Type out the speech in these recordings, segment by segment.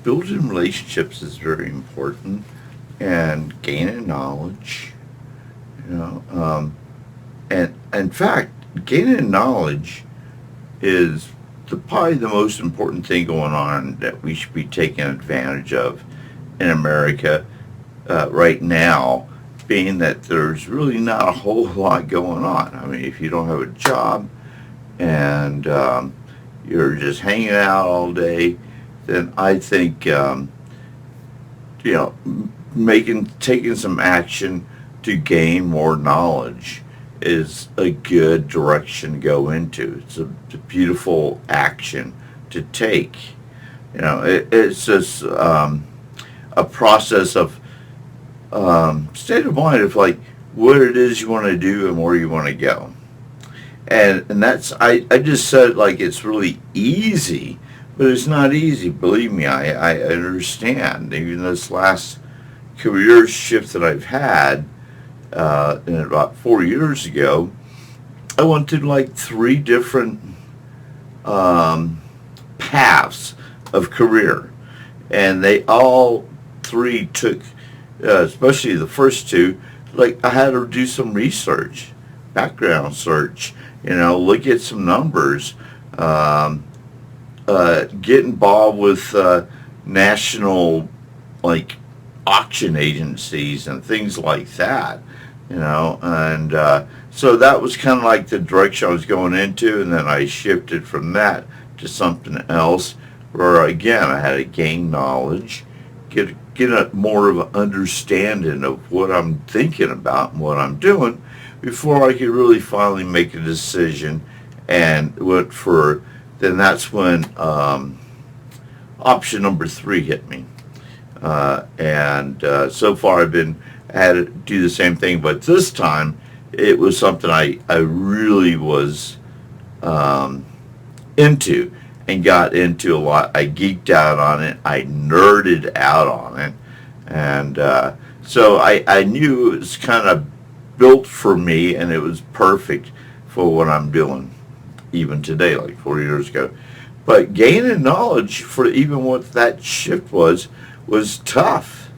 building relationships is very important, and gaining knowledge. You know, and in fact, gaining knowledge is probably the most important thing going on that we should be taking advantage of in America right now, being that there's really not a whole lot going on. I mean, if you don't have a job and you're just hanging out all day, then I think you know taking some action to gain more knowledge is a good direction to go into. It's a beautiful action to take. It's just a process of state of mind of like what it is you want to do and where you want to go. And that's I just said like it's really easy, but it's not easy. Believe me, I understand. Even this last career shift that I've had, and about 4 years ago, I went through like three different paths of career, and they all three took, especially the first two, like I had to do some research, background search, look at some numbers, get involved with national like auction agencies and things like that, and so that was kind of like the direction I was going into, and then I shifted from that to something else where again I had to gain knowledge, get a more of an understanding of what I'm thinking about and what I'm doing before I could really finally make a decision. And then that's when option number 3 hit me. And so far I had to do the same thing, but this time it was something I really was into and got into a lot. I geeked out on it. I nerded out on it. And so I knew it was kind of built for me, and it was perfect for what I'm doing even today, like 4 years ago. But gaining knowledge for even what that shift was tough.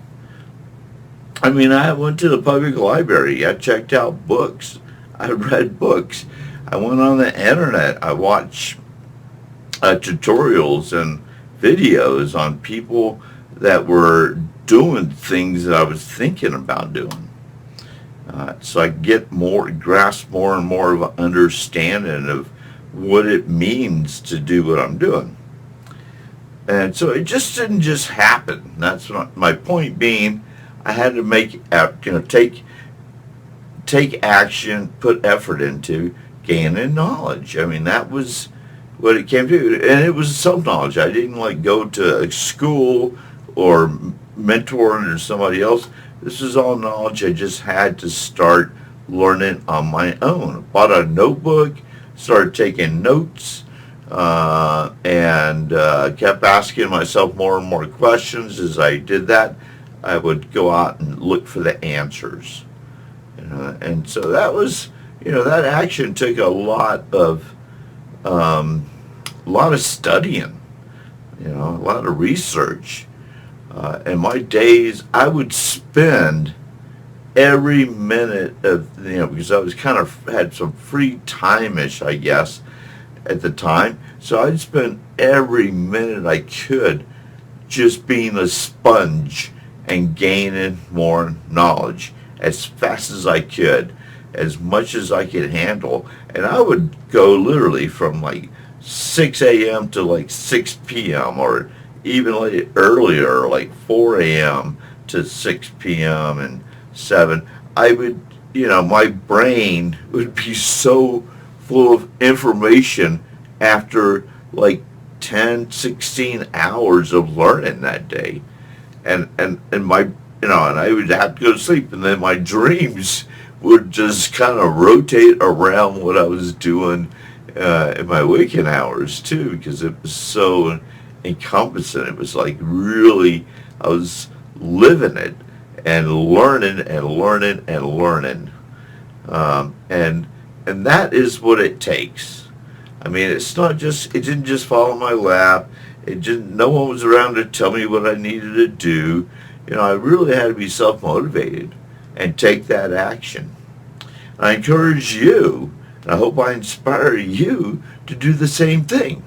I mean, I went to the public library. I checked out books. I read books. I went on the internet. I watched tutorials and videos on people that were doing things that I was thinking about doing. So I grasp more and more of an understanding of what it means to do what I'm doing. And so it just didn't just happen. That's my point being. I had to take action, put effort into gaining knowledge. I mean, that was what it came to, and it was self-knowledge. I didn't like go to a school or mentoring or somebody else. This is all knowledge I just had to start learning on my own. Bought a notebook, started taking notes, and kept asking myself more and more questions. As I did that, I would go out and look for the answers. And so that was, that action took a lot of studying, a lot of research. And my days, I would spend every minute of, because I was kind of had some free time-ish, I guess, at the time. So I'd spend every minute I could just being a sponge and gaining more knowledge as fast as I could, as much as I could handle. And I would go literally from like 6 a.m. to like 6 p.m. or even earlier, like 4 a.m. to 6 p.m. and 7. I would, my brain would be so full of information after like 10, 16 hours of learning that day. And my, and I would have to go to sleep, and then my dreams would just kind of rotate around what I was doing in my waking hours too, because it was so encompassing. It was like really, I was living it and learning and learning and learning. And that is what it takes. I mean, it didn't just fall in my lap. It just, no one was around to tell me what I needed to do. I really had to be self-motivated and take that action. I encourage you, and I hope I inspire you to do the same thing.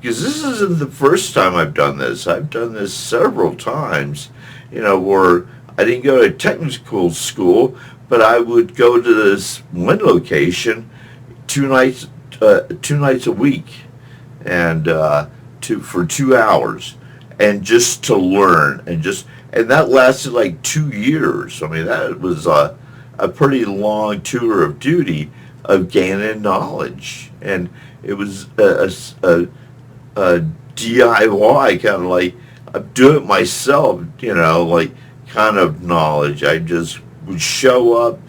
Because this isn't the first time I've done this. I've done this several times, where I didn't go to technical school, but I would go to this one location 2 nights, 2 nights a week, and for 2 hours, and just to learn, and that lasted like 2 years. I mean, that was a pretty long tour of duty of gaining knowledge, and it was a DIY kind of like do it myself, like kind of knowledge. I just would show up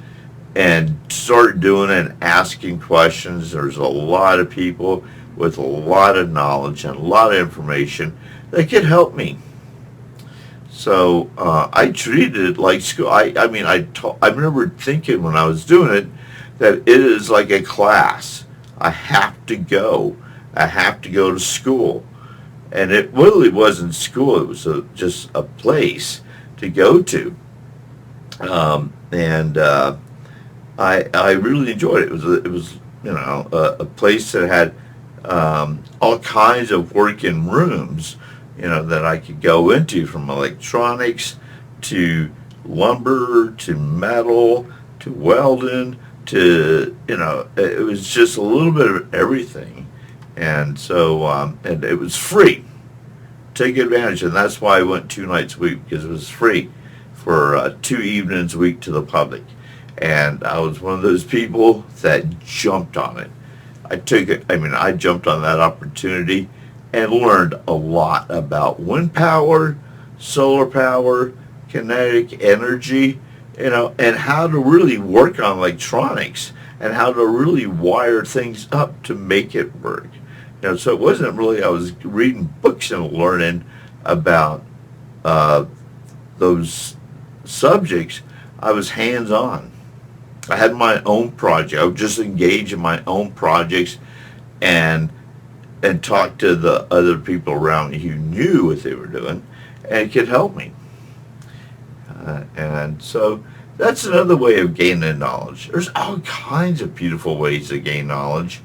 and start doing it and asking questions. There's a lot of people with a lot of knowledge and a lot of information that could help me. So I treated it like school. I remember thinking when I was doing it that it is like a class. I have to go. I have to go to school. And it really wasn't school. It was just a place to go to. And I really enjoyed it. It was a place that had all kinds of working rooms, that I could go into, from electronics to lumber to metal to welding to, it was just a little bit of everything. And so, and it was free. Take advantage. And that's why I went 2 nights a week, because it was free for 2 evenings a week to the public. And I was one of those people that jumped on it. I jumped on that opportunity and learned a lot about wind power, solar power, kinetic energy, and how to really work on electronics and how to really wire things up to make it work. So it wasn't really, I was reading books and learning about those subjects. I was hands-on. I had my own project. I would just engage in my own projects and talk to the other people around me who knew what they were doing and could help me. And so that's another way of gaining knowledge. There's all kinds of beautiful ways to gain knowledge.